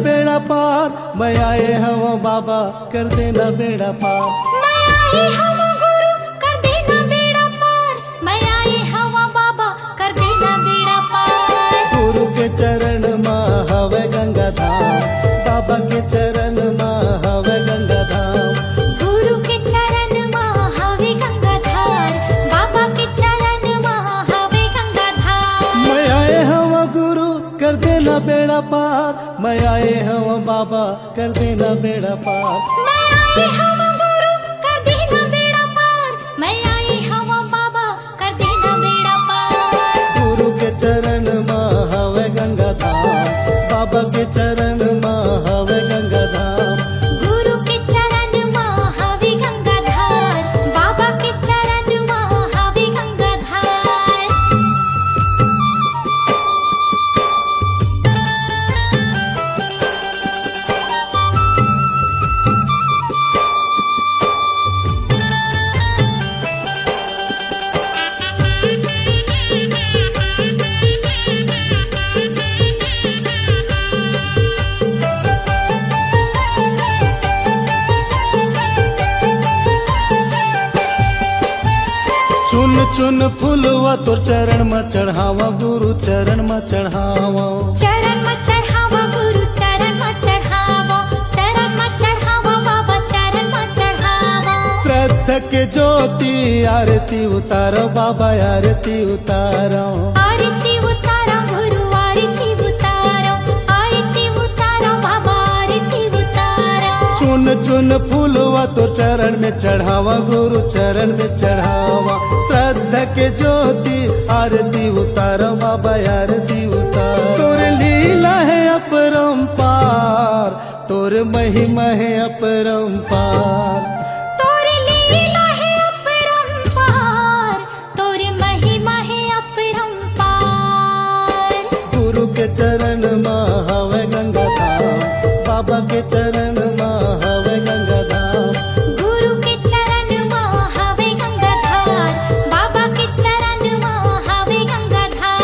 बेड़ा पार, मैं आए हूँ बाबा कर देना बेड़ा पार। मैं आए हूँ गुरु कर देना बेड़ा पार, मैं आए हूँ बाबा कर देना बेड़ा पार। गुरु के चरण माँ हवे गंगा धाम, बाबा के चरण माँ हवे गंगा धाम। गुरु के चरण माँ हवे गंगाधार, बाबा के चरण माँ हवे गंगाधार। मैं आए हूँ गुरु कर देना बेड़ा पार, मैं आए हूँ बाबा कर देना बेड़ा पार। मैं आए हूँ गुरु कर देना बेड़ा पार, मैं आए हूँ बाबा कर देना बेड़ा पार। गुरु के चरण माँ हवे गंगा धाम, बाबा के चरण माँ हवे गंगा धाम। गुरु के चरण माँ हवे गंगाधार, बाबा के चरण माँ हवे गंगाधार। चुन चुन फूलवा तोर चरण में चढ़ावा, गुरु चरण में चढ़ावा। चरण में चढ़ावा गुरु चरण में चढ़ावा, चरण में चढ़ावा बाबा चरण में चढ़ावा। श्रद्धा के ज्योति आरती उतारो बाबा आरती उतारो। आरती उतारो गुरु आरती उतारो, आरती उतारो बाबा आरती उतारो। चुन चुन फूलवा तो चरण में चढ़ावा, गुरु चरण में चढ़ावा। श्रद्धा के ज्योति आरती उतारो बाबा आरती उतारो। तोर लीला है अपरंपार, तोर महिमा है अपरंपार। तोर लीला है अपरंपार, तोर महिमा है अपरंपार। गुरु के चरण माँ हवे गंगा धाम, बाबा के चरण माँ हवे गंगा धाम। गुरु के चरण माँ हवे गंगाधार, बाबा के चरण माँ हवे गंगाधार।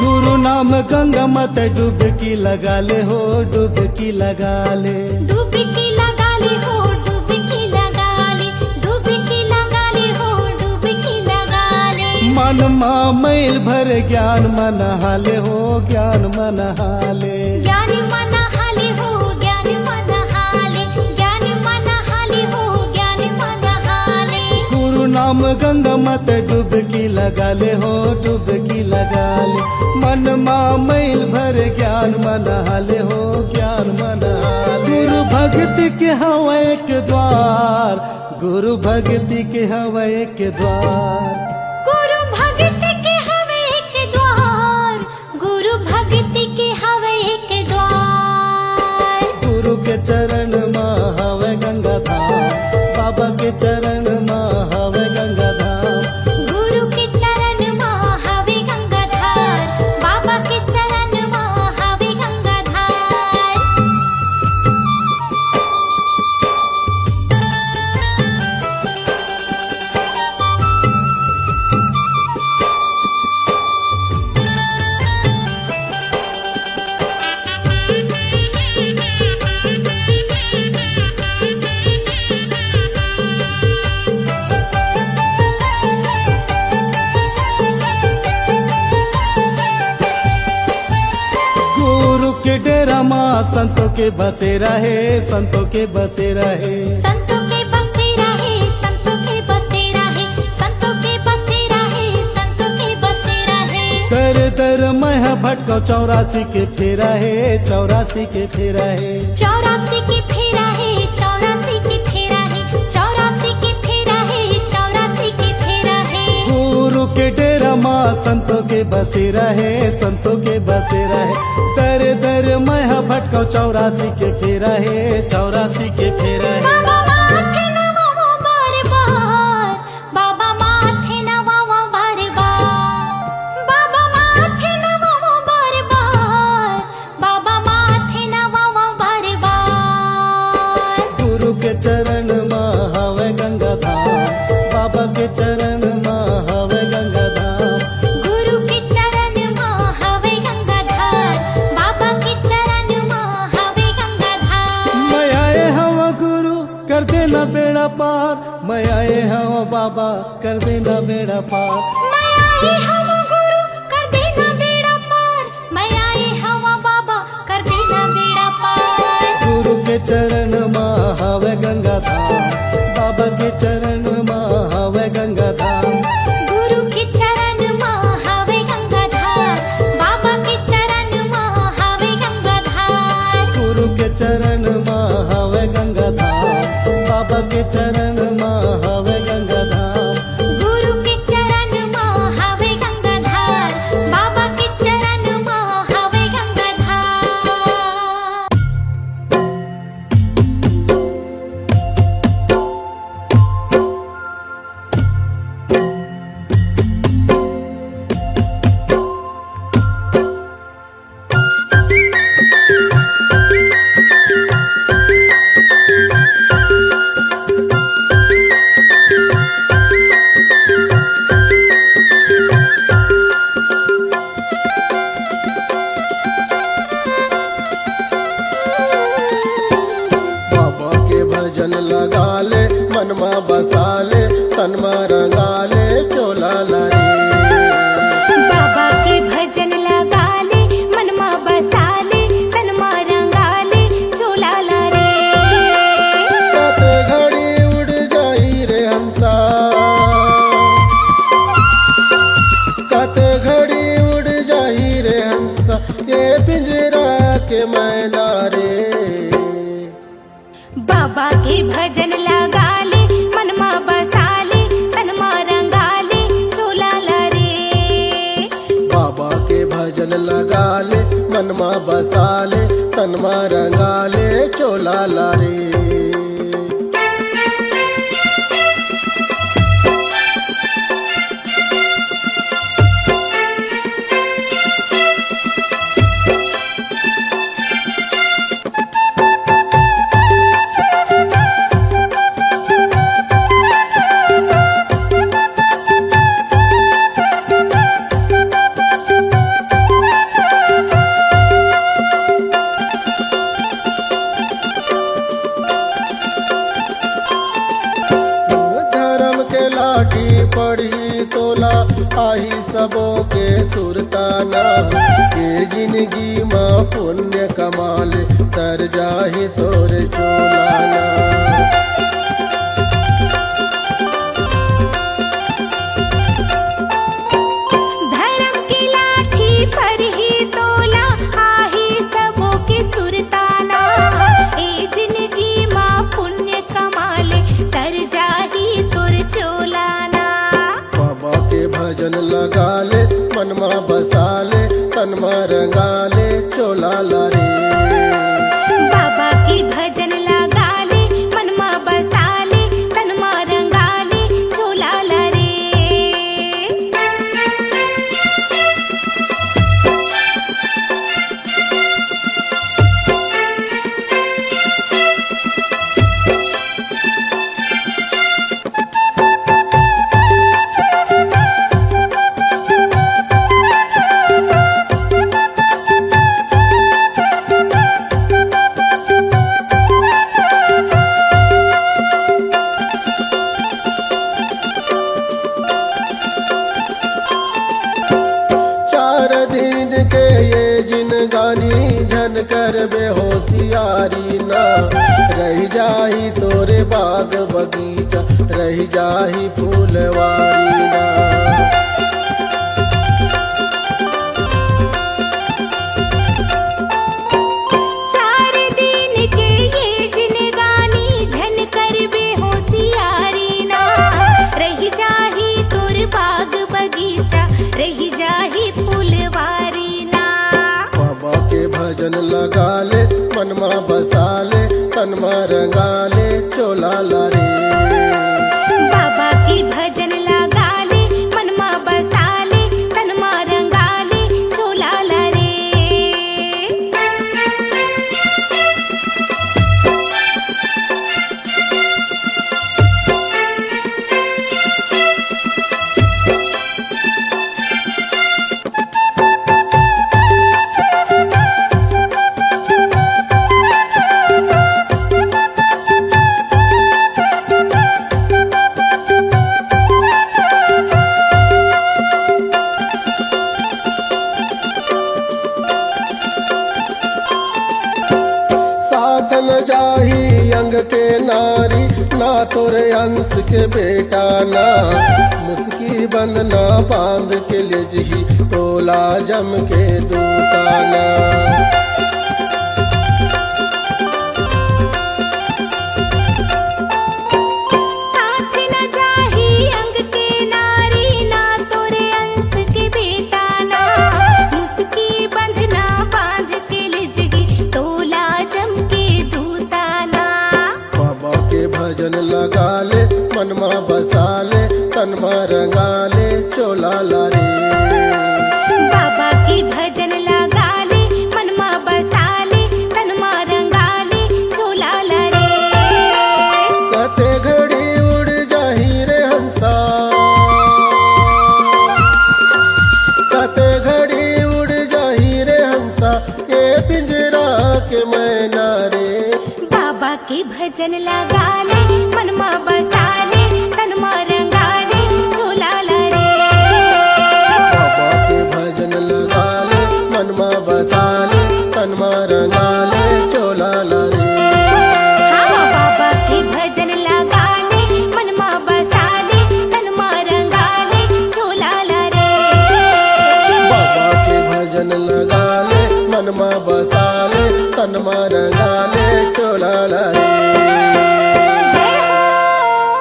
गुरु नाम गंगा मत डुबकी लगा ले हो, डुबकी लगा ले। डुबकी लगा ले हो, डुबकी लगा ले, डुबकी लगा ले हो, डुबकी लगा ले। मन माँ मैल भर ज्ञान मन हाले हो, ज्ञान मन हाले। ज्ञान मन हाले हो, ज्ञान मन हाले, ज्ञान मन हाले हो, ज्ञान मन हाले। गुरु नाम गंगा मत डुबकी लगा ले हो, डुबकी लगा ले। मन माँ मैल भर ज्ञान मन हाले हो, ज्ञान मन हाले। गुरु भक्ति के हवा एक द्वार, गुरु भक्ति के हवा एक द्वार। गुरु भक्ति के हवे एक द्वार, गुरु भक्ति के हवे एक द्वार। गुरु के चरण माँ हवे गंगा धाम, बाबा के चरण माँ हवे गंगा धाम। गुरु के चरण माँ हवे गंगाधार, बाबा के चरण माँ हवे गंगाधार। गुरु के डेरा माँ संतों के बसेरा है, संतों के बसेरा है। संतों के बसेरा है, संतों के बसेरा है, संतों के बसेरा है, संतों के बसेरा है। दर दर मैं भटको 84 के फेरा है, 84 के फेरा है। 84 के फेरा है, 84 के फेरा है, 84 के फेरा है, 84 के फेरा है। गुरु के डेरा माँ संतों के बसेरा है, संतों के बसेरा है। दर दर मैं भटकाऊ 84 के फेरा है, 84 के फेरा है। बाबा माथे नवाओ बार बार, बाबा माथे नवाओ बार बार, बाबा माथे नवाओ बार बार, बाबा माथे नवाओ बार बार। गुरु के चरण में हवे गंगा धाम, बाबा के चरण में हवे गंगा धाम। गुरु के चरण में हवे गंगाधार, बाबा के चरण में हवे गंगाधार। मैं आए हवा गुरु कर देना बेड़ा पार, मैं आए हवा बाबा कर देना बेड़ा पार। मैं आई हवा गुरु कर देना बेड़ा पार, मैं आई हवा बाबा कर देना बेड़ा पार। गुरु के चरण में हवे गंगा धाम, बाबा के चरण में हवे गंगा धाम। गुरु के चरण में हवे गंगाधार, बाबा के चरण में हवे गंगाधार। गुरु के चरण में हवे गंगा धाम, बाबा के चरण में हवे गंगा धाम। गुरु के चरण में हवे गंगाधार, बाबा के चरण में हवे गंगाधार। बाबा के भजन लगा ले, मन में बसा ले, तन में रंगा ले, चोला लारी। बाबा के भजन लगा ले, मन मा बसा ले, तन मा रंगा ले, चोला ला रे। कत घड़ी उड़ जाई रे हंसा, कत घड़ी उड़ जाई रे हंसा, ये पिंजरा के मैना रे। बाबा के भजन लगा ले, मन मा बसा ले, तन मा रंगा ले, चोला ला रे। बाबा के भजन लगा ले, मन में बसा ले, तन में रंगा ले, चोला लारी। धर्म के लाठी पढ़ी तोला, आही सबो के सुरताना। ये जिंदगी माँ पुण्य कमाल, तर जाही तोर सोलाना। धर्म की लाठी पर ही तोला, आही सबों के सुरताना। ए जिंदगी माँ पुण्य कमाले, तर जाही तुर चोलाना। बाबा के भजन लगा ले, मन में बसा ले, तन में रंगा ले, चोला लारी। बाबा के भजन लगा ले, मन मा बसा ले, तन मा रंगा ले, चोला ला रे। झन कर बेहोशियारी ना रह जाही तोरे बाग बगीचा रह जाही फूलवारी ना। चार दिन के ये जिनगानी झन कर बेहोशियारी ना रह जाही तोर बाग बगीचा रह तनमा रंगाले चोला ला रे। बाबा की भजन लगा ले मनमा बसा ले तनमा रंगाले झूला ला रे। साथ न जाही अंग के नारी ना तोरे अंश के बेटा ना। मुस्की बंद ना बांध के ले जही तोला जम के दूताना। साथ न जाही अंग के नारी ना तोरे अंश के बेटा ना। मुस्की बंधना बांध के लिजगी तोला जम के दूताना। बाबा के भजन लगा ले मनमा बसा ले तनमा रंगाले चोला ला रे। बाबा की भजन लगा ले मनमा बसा ले तनमा रंगाले झूला ला रे। कते घड़ी उड़ जाही रे हंसा, कते घड़ी उड़ जाही रे हंसा ये पिंजरा के मैना रे। बाबा के भजन लगा ले मनमा बसा ले तनमा रंगाले झूला ला रे। बाबा के भजन लगा ले मनमा बसा ले तनमा रंगाले चोला ला रे। हाँ बाबा के भजन लगा ले मनमा बसा ले तनमा रंगाले झूला ला रे। बाबा के भजन लगा ले मनमा बसा ले तनमा रंगाले चोला ला रे। जय हो।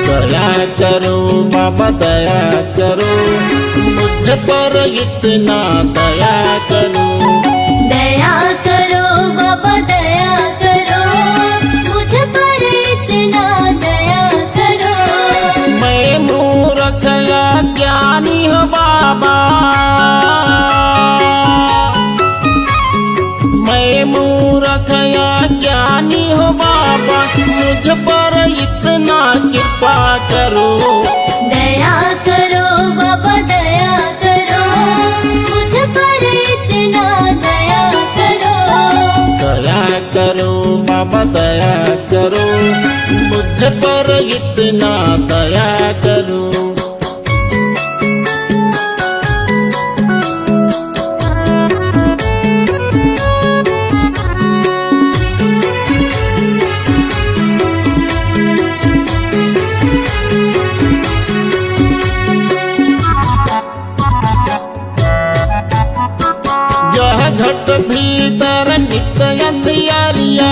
दया करो बाबा दया करो मुझ पर इतना दया करो। दया करो बाबा दया करो मुझ पर इतना दया करो। मैं मूर्ख या ज्ञानी हूँ बाबा, मैं मूर्ख या ज्ञानी हूँ बाबा मुझ पर इतना कृपा करो। दया करो बाबा दया करो मुझ पर इतना दया करो। दया करो बाबा दया करो मुझ पर इतना दया करो। यह घट भीतर नित्य अंधियारिया,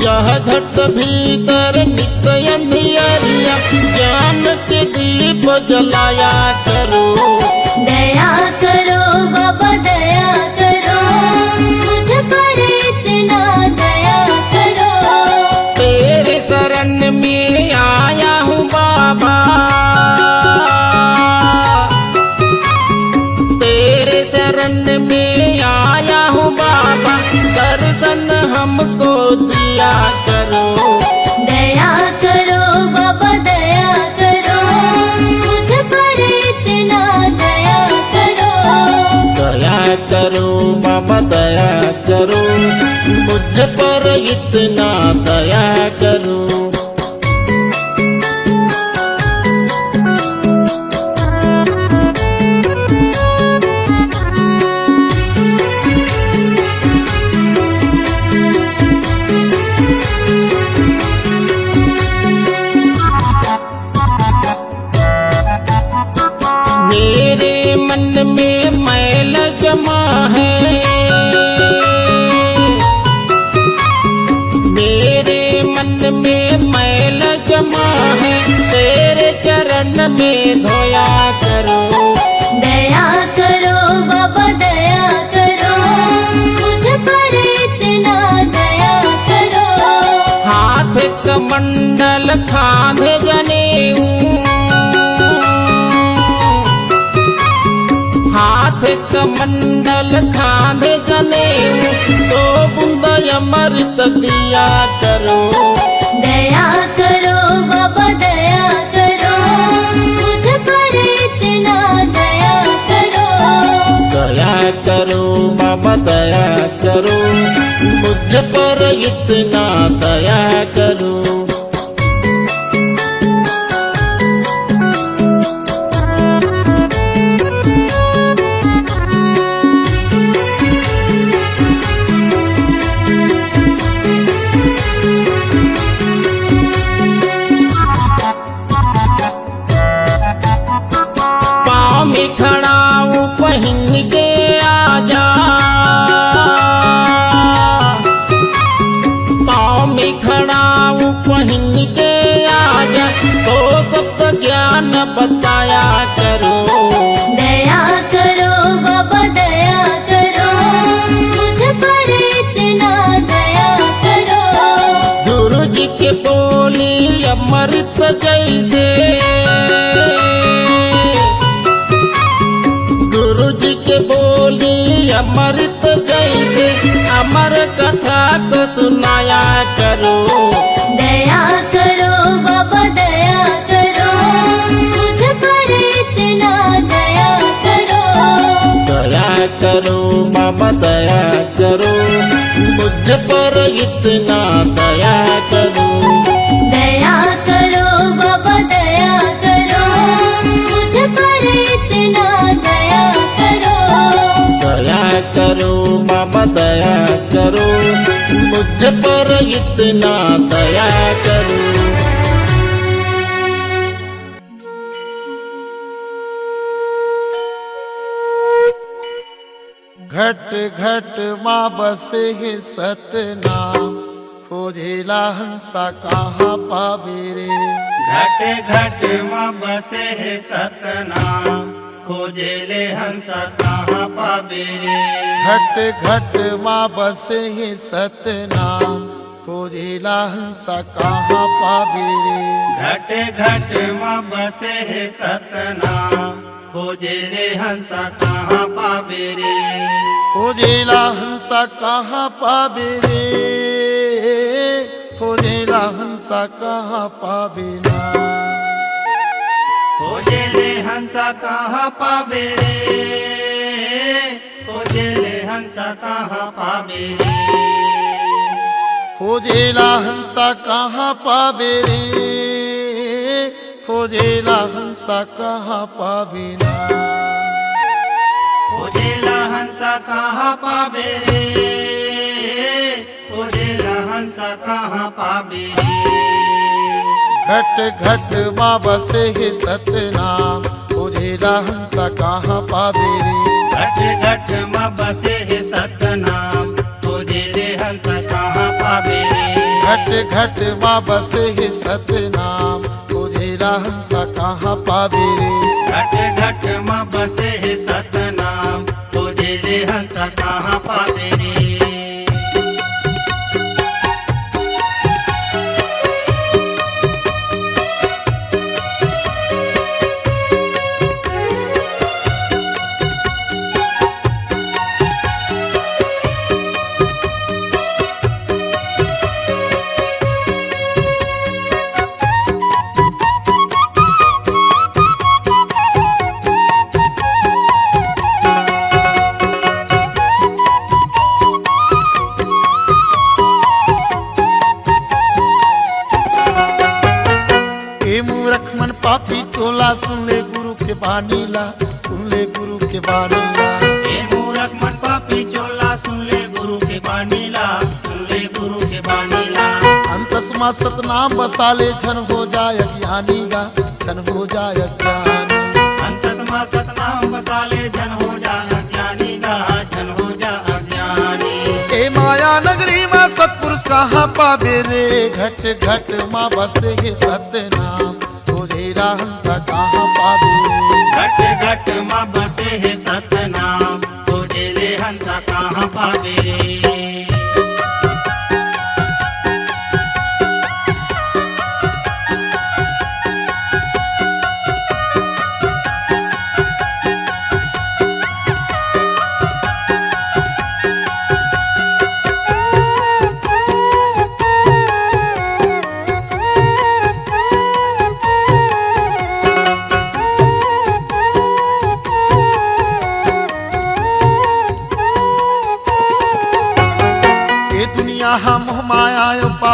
यह घट भीतर नित्य अंधियारिया ज्ञान के दीप जलाया करो। दया करो बाबा दया करो मुझ पर इतना दया करो। तेरे शरण में आया हूँ बाबा, तेरे शरण में आया हूँ बाबा दर्शन हमको दिया करो। दया करो बाबा दया करो मुझ पर इतना चरण में धोया करो। दया करो बाबा दया करो, मुझ पर इतना दया करो। हाथ कमंडल खांधे जनेऊ, हाथ कमंडल खांधे जनेऊ, तो बूंद अमृत दिया करो। दया करो बाबा दया करो, मुझ पर इतना दया करो। दया करो बाबा दया करो, मुझ पर इतना दया करो। पाँव में खड़ाऊ पहन के आजा, पाँव में खड़ाऊ पहन के आजा, तो सप्त ज्ञान बताया करो। दया करो बाबा दया करो, मुझ पर इतना दया करो। गुरु जी के बोली अमृत जैसे, गुरु जी के बोली अमृत जैसे, अमर कथा को सुनाया करो। दया करो बाबा दया करो, मुझ पर इतना दया करो। दया करो बाबा दया करो, मुझ पर इतना दया करो। दया करो बाबा दया करो, मुझ पर इतना दया करो। दया करो बाबा दया करो, मुझ पर इतना दया करो। घट घट माँ बसे है सतनाम, खोजेला हंसा कहाँ पावे रे। घट घट माँ बसे है सतनाम, खोजेले हंसा कहाँ पावे रे। घट घट माँ बसे है सतनाम, खोजेला हंसा कहाँ पावे रे। घट घट माँ बसे है सतनाम, खोजेले हंसा कहाँ पावे रे। खोजेला हंसा कहाँ पावे रे, खोजेला हंसा कहाँ पावे ना। खोजेले हंसा कहाँ पावे रे, खोजेले हंसा कहाँ पावे रे। खोजेला हंसा कहाँ पावे रे, खोजेला हंसा कहाँ पावे ना। खोजेला हंसा कहाँ पावे रे, खोजेला हंसा कहाँ पावे रे। घट घट माँ बसे है सतनाम, खोजेला हंसा कहाँ पावे रे। घट घट माँ बसे है सतनाम, खोजेले हंसा कहाँ पावे रे। घट घट माँ बसे है सतनाम, खोजेला हंसा कहाँ पावे रे। घट घट माँ बसे है सतनाम, खोजेले हंसा कहाँ पावे रे। पापी चोला सुन ले गुरु के बानीला, सुन ले गुरु के बानीला। हे मूरख मन पापी चोला सुन ले गुरु के बानीला, सुन ले गुरु के बानीला। अंतस्मा सतनाम बसा ले, छन हो जाय अज्ञानी गा, छन हो जाय अज्ञानी। अंतस्मा सतनाम बसा ले, जन हो जा अज्ञानी गा, जन हो जा अज्ञानी। ए माया नगरी में सतपुरुष कहाँ पावे रे। घट घट माँ बसे है सतनाम, खोजेला हंसा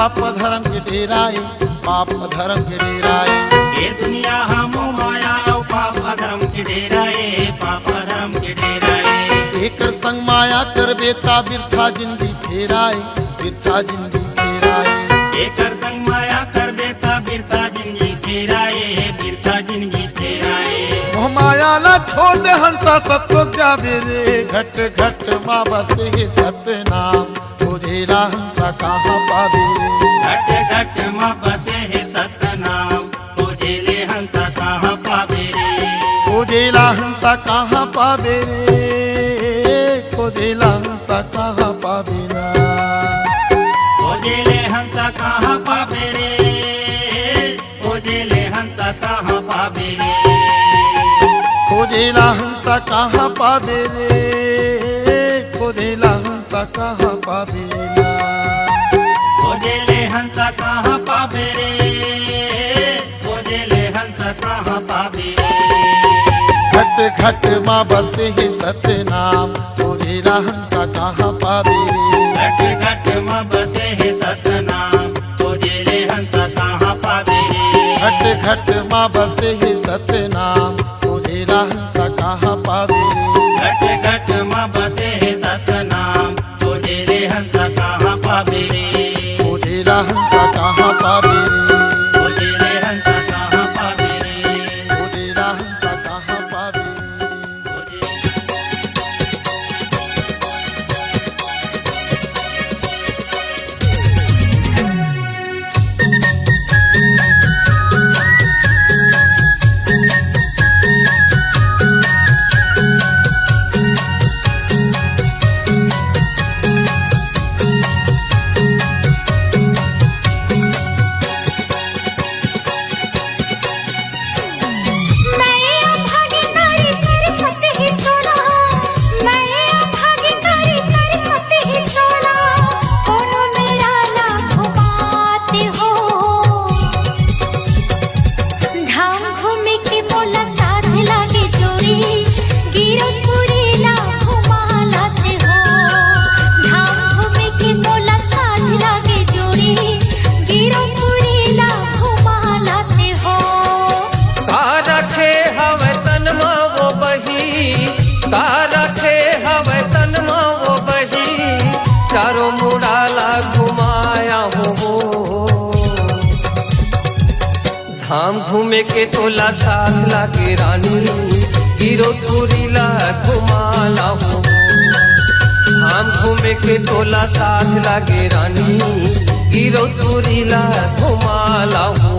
पाप धर्म के डेराए, पाप धर्म के डेराए। ये दुनिया हम माया पाप धर्म के डेराए, पाप धर्म के डेराए। एकर संग माया कर बेता बिरथा जिंदगी फेराए, बिरथा जिंदगी फेराए। एकर संग माया कर बेता बिरथा जिंदगी फेराए, बिरथा जिंदगी फेराए। मोह माया ना छोड़ दे हंसा सत्य जावे रे, घट घट माँ बसे हे सतनाम, खोजेला हंसा कहाँ पावे रे। घट घट माँ बसे है सतनाम, खोजेले हंसा कहाँ पावे रे। खोजेला हंसा कहाँ पावे रे, खोजेला हंसा कहाँ पावे रा। खोजेले हंसा कहाँ पावे रे, खोजेले हंसा कहाँ पावे रे। खोजेला हंसा कहाँ पावे रे, खोजेला हंसा कहाँ पावे रा। खोजेले हंसा कहाँ पावे रे, खोजेले हंसा कहाँ पावे रे। घट घट माँ बसे हे सतनाम, खोजेला हंसा कहाँ पावे रे। घट घट माँ बसे है सतनाम, खोजेले हंसा कहाँ पावे रे। घट घट माँ बसे हे सतनाम, खोजेला हंसा कहाँ पावे रे। घट घट माँ बसे है सतनाम, खोजेले हंसा कहाँ पावे रे। खोजेला हंसा कहाँ पावे रे, खोजेले हंसा कहाँ पावे रे। खोजेला हंसा कहाँ पावे रे। चारों मुड़ाला घुमाया हो, धाम घूमे के तोला साथ लागे रानी, गिरो तुरीला घुमाला हो। धाम घूमे के तोला साथ लागे रानी, गिरो तुरीला घुमाला हो।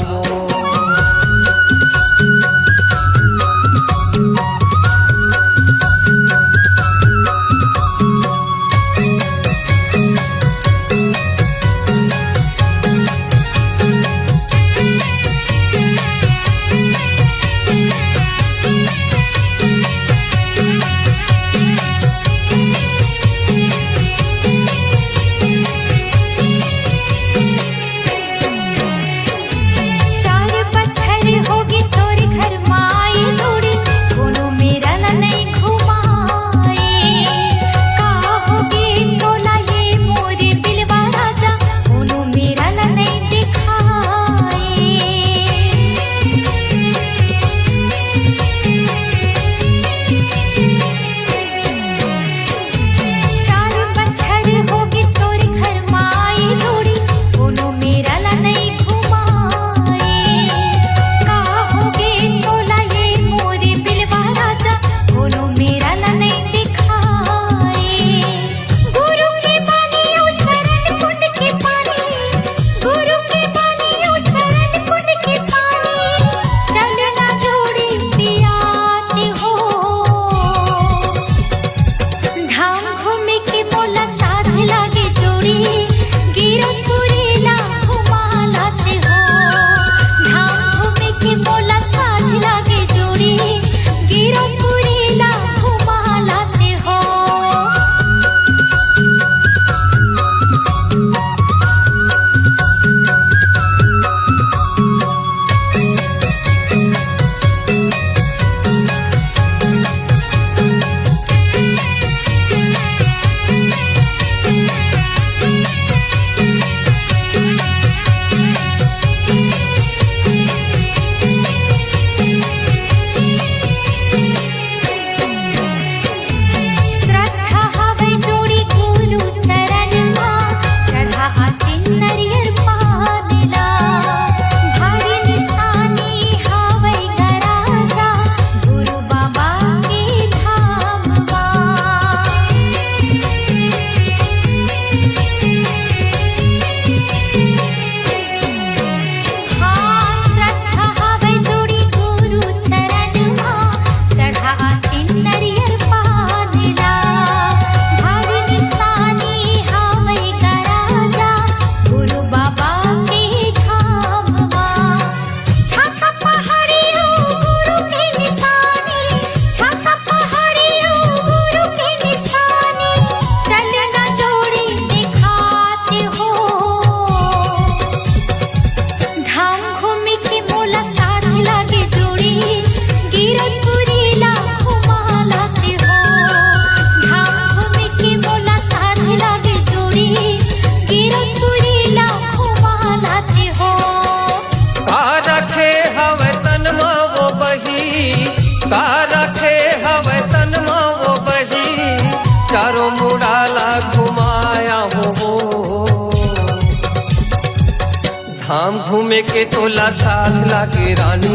के टोला साथ लागे रानी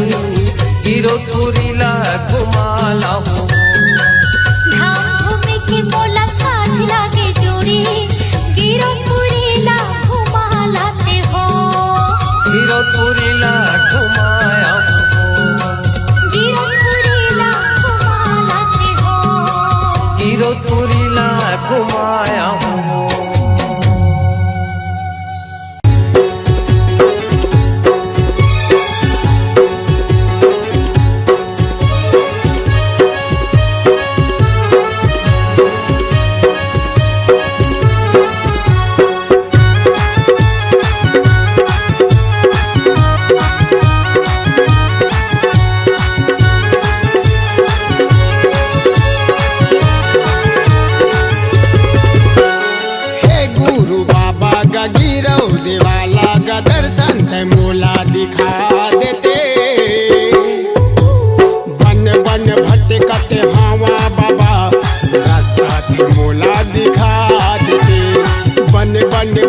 गिरो तुरीला घुमाला हो। धाम घूमे के मोला साथ लागे जोड़ी गिरो पुरीला घुमा लाते हो। गिरो तुरीला घुमाया हो। गिरो पुरीला घुमा लाते हो। गिरो तुरीला घुमाया हो।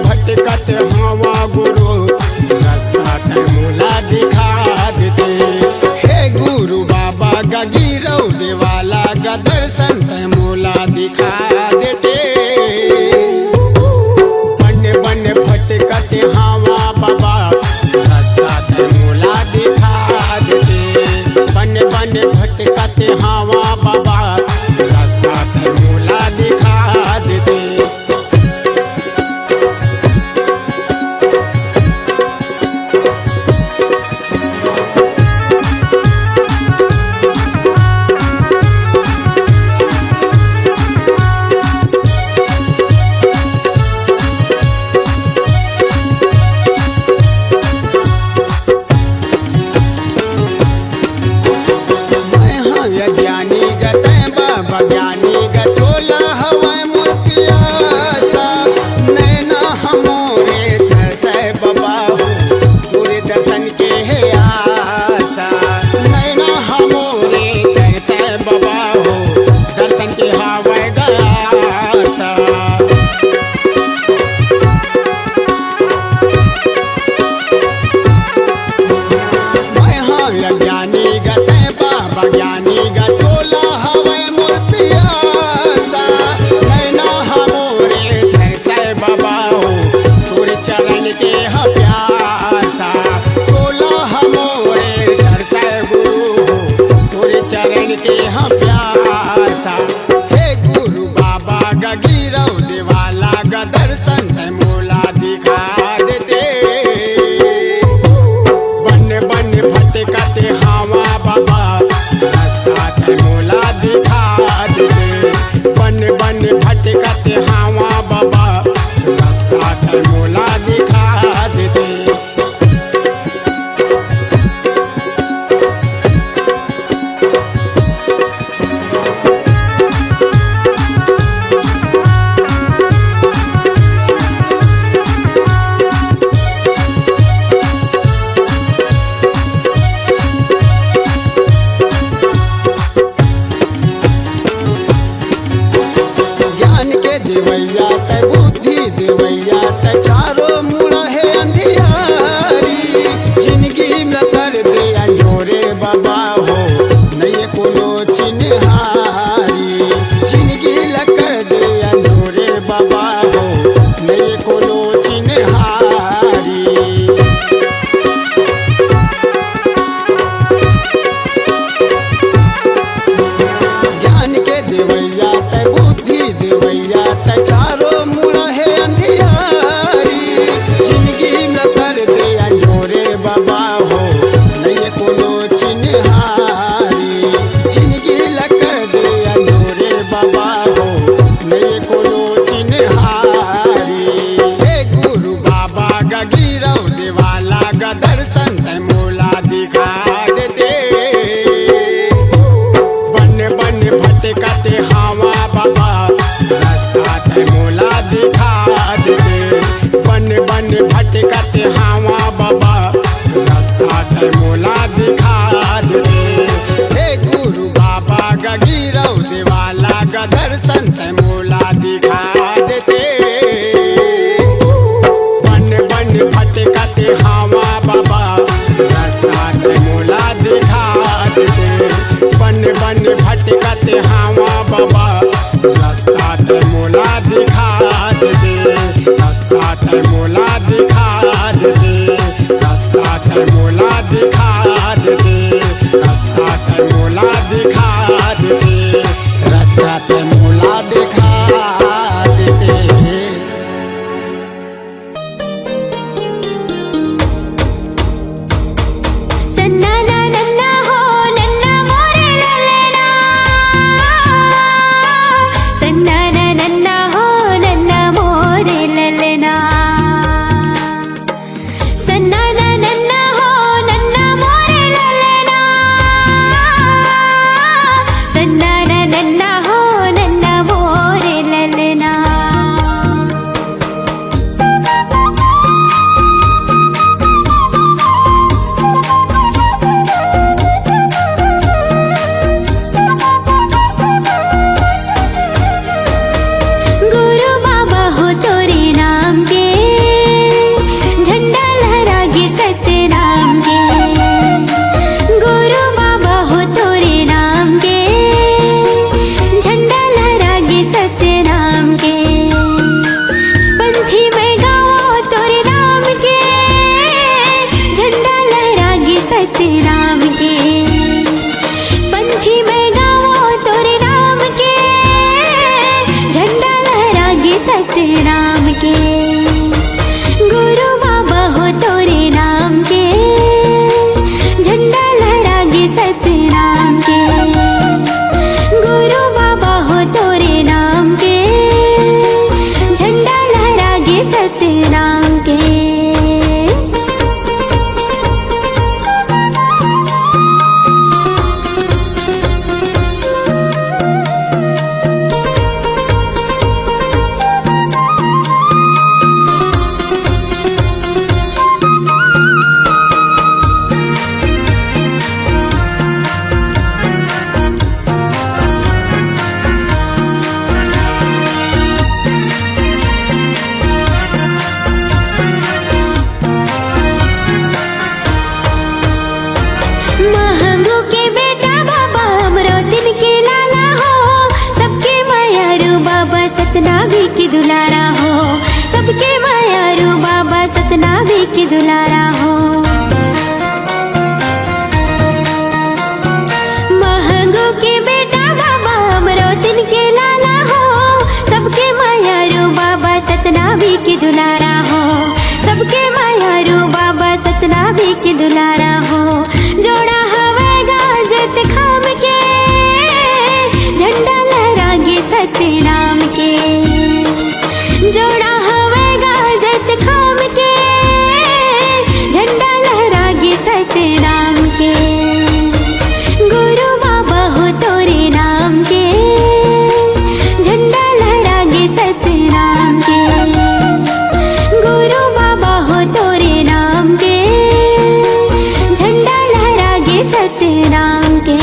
भटकत हवा गुरु रास्ता ते मोला दिखा देते। हे गुरु बाबा गिरौ देवाला का दर्शन ते मोला दिखा देते। बन बन भटकत हवा बाबा रास्ता ते मोला दिखा देते। बन बन भटकत हवा बाबा रास्ता ते मोला दिखा देते। बाबा ते मोला दिखा देते, रास्ता ते मोला दिखा देते। सन्नाना नन्ना हो नन्ना मोरे ललना, सन्नाना नन्ना हो नन्ना मोरे ललना, सन्नाना नन्ना हो नन्ना मोरे ललना, सन्नाना नन्ना हो नन्ना मोरे ललना। गुरु बाबा हो तोरे नाम के, झंडा लहरागे सत्य नाम के, गुरु बाबा हो तोरे नाम के, झंडा लहरागे सत्य नाम के, पंथी में गाओ तोरे नाम के, झंडा लहरागे सत्य नाम के, पंथी में गाओ तोरे नाम के, झंडा लहरागे सत्य नाम के, गुरु बाबा हो तोरे नाम के, झंडा लहरागे सत्य नाम के, गुरु बाबा हो तोरे नाम के, झंडा लहरागे सत्य नाम के। महंगू के बेटा बाबा हमरो दिन के लाला हो, सबके मायारू बाबा सतनावी की दुलारा हो, सबके मायारू बाबा सतनावी की दुलारा हो। महंगू के बेटा बाबा हमरो दिन के लाला हो, सबके मायारू बाबा सतनावी की दुलारा हो, सबके मायारू बाबा सतनावी की दुलारा हो। जोड़ा हवेगा जत खाम के, झंडा लहरागे सत्य नाम के, जोड़ा हवेगा जत खाम के, झंडा लहरागे सत्य नाम के, गुरु बाबा हो तोरे नाम के, झंडा लहरागे सत्य नाम के, गुरु बाबा हो तोरे नाम के, झंडा लहरागे सत्य नाम के।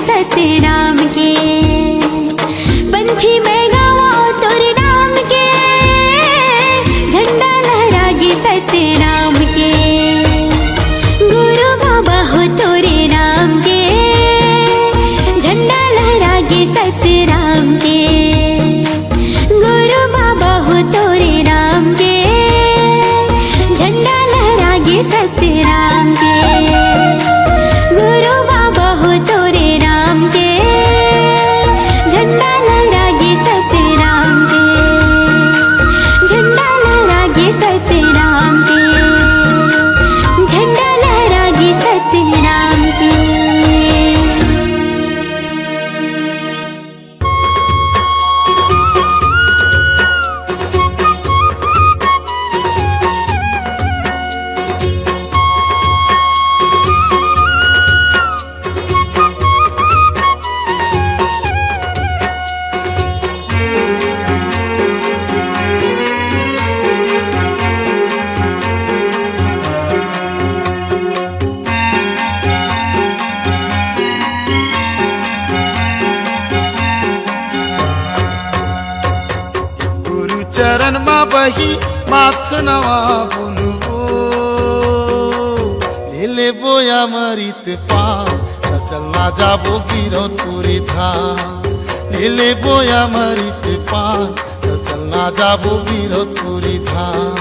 सतनाम के पंथी में गावा तोरे नाम के, झंडा लहरागी सत्य राम के। गुरु बाबा हो तोरे नाम के, झंडा लहरागी सत्य राम के। गुरु बाबा हो तोरे नाम के, झंडा लहरागी सत्य राम के। गुरु बाबा हो तोरे नाम के, झंडा लहरागी सत्य राम के। झंडा लहरागी सत्य राम के, झंडा लहरागी सत्य राम के। गुरु चरण मा बही माथ नवा बुनवो, ले बोया मरित पा चलना जाबो गिरो तुरी धाम। ले बोया मरित पा चलना जाबो गिरो तुरी धाम।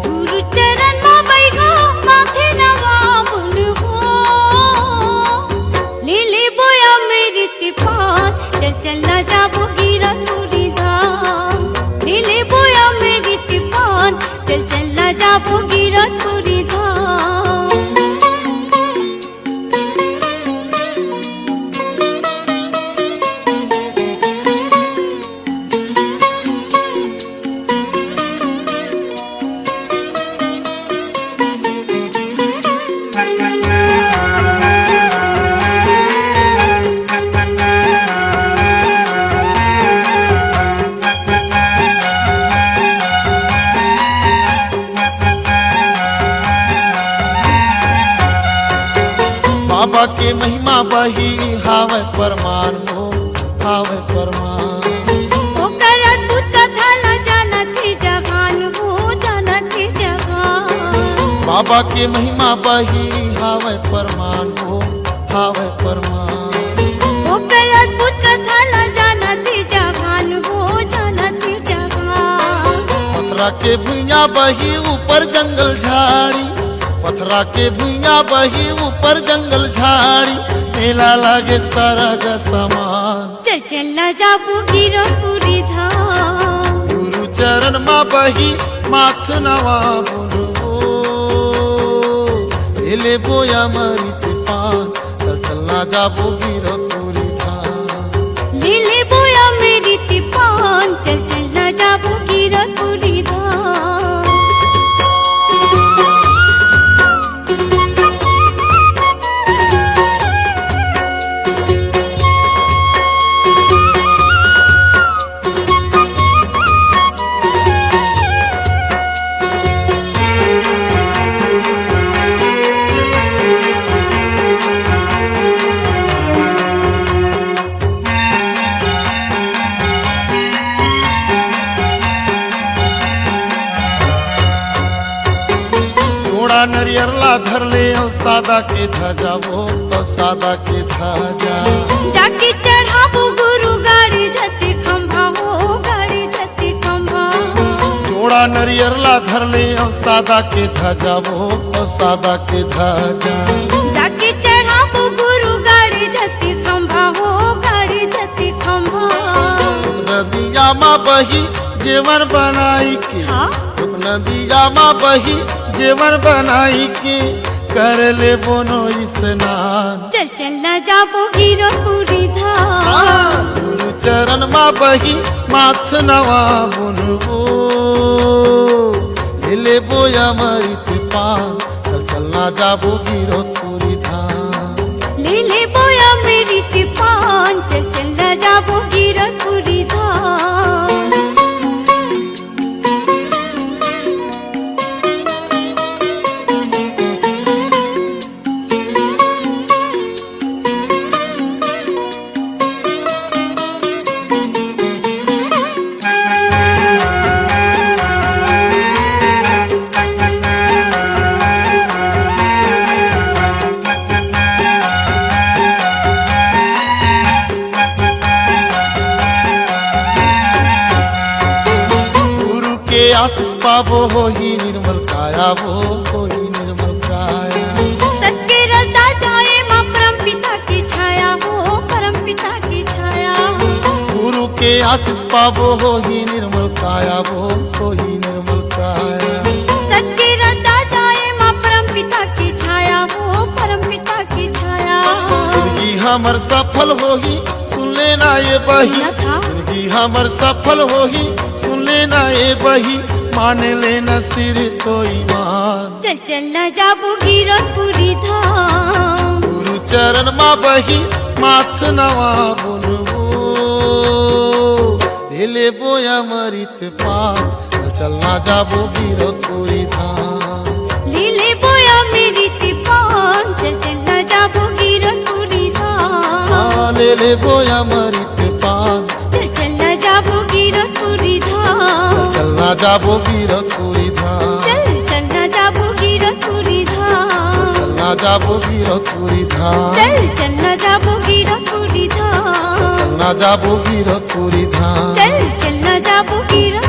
गुरु चरण मा बैठो माथे नवा बुनवो, ले बोया मेरी तिपान चल चलना जाबो गिरा तुरी धाम। ले बोया मेरी तिपान चल चलना जाबो गिरा तुरी धाम। बाबा के महिमा बही हावे परमान हो, हावे परमान। ओकर अद्भुत कथा न जानती जहान हो, जानती जहान। बाबा के महिमा बही हावे परमान हो, हावे परमान। ओकर अद्भुत कथा न जानती जहान हो, जानती जहान। पथरा के भुइया बही ऊपर जंगल झाड़ी, पथरा के भुइया बही ऊपर जंगल झाड़ी। मेला लागे सरग समान, चल चल न जाबू गिरो पूरी धाम। गुरु चरण मा बही माथ नवा बुनवो, ले बोया मरित पान चल चलना जाबो गिरो तुरी धाम। ले बोया मेरी तिपान चल चल न जाबू गिरो पूरी धाम। नरियर ला धर ले और सादा के ध्वजा वो तो सादा के ध्वजा। जाके चढ़ाबो गुरु गाड़ी जति खंभा हो, गाड़ी जति खंभा। जोड़ा नरियर ला धर ले और सादा के ध्वजा वो तो सादा के ध्वजा। जाके चढ़ाबो गुरु गाड़ी जति खंभा हो, गाड़ी जति खंभा। नदिया मा बही जेवर बनाई के, नदिया मा बही जेवर बनाई के कर ले बोनो स्नान। चल चल न जाबो गिरो पूरी धाम। गुरु चरण मा बही माथ नवा बुनवो, ले बोया मरित पान चल चल न जाबो गिरो पूरी धाम। ले बोया मेरी तिपान चल चल न जाबो गिरो पूरी धाम। आशीष पावो हो ही निर्मल काया वो हो ही निर्मल काया। सत्य रसदा जाए माँ परम पिता की छाया हो, परम पिता की छाया। गुरु के आशीष पावो हो ही निर्मल काया वो हो ही निर्मल काया। सत्य रसदा जाए माँ परम पिता की छाया हो, परम पिता की छाया। जिंदगी हमर सफल होगी सुन लेना ये बही, जिंदगी हमर सफल होगी सुन लेना ये बही, मान लेना सिर तो ईमान। चल चल न जाबो गिरपुरी धाम, गुरु चरण मा बही माथ नवा बोलबो, ले बोया मरित पान। चलना जाबो गिरपुरी धाम, लीले बोया मेरी तिपान। चल चल न जाबो गिरपुरी धाम, ले बोया मरित पान। चल चल न जाबो गिरपुरी धाम, चलना जाबो गिरपुरी धाम, चल चल न जाबो गिरपुरी धाम, चलना जाबो गिरपुरी धाम, चल चल न जाबो गिरपुरी धाम, चलना जाबो गिरपुरी धाम। चल चल न जाबो गिरपुरी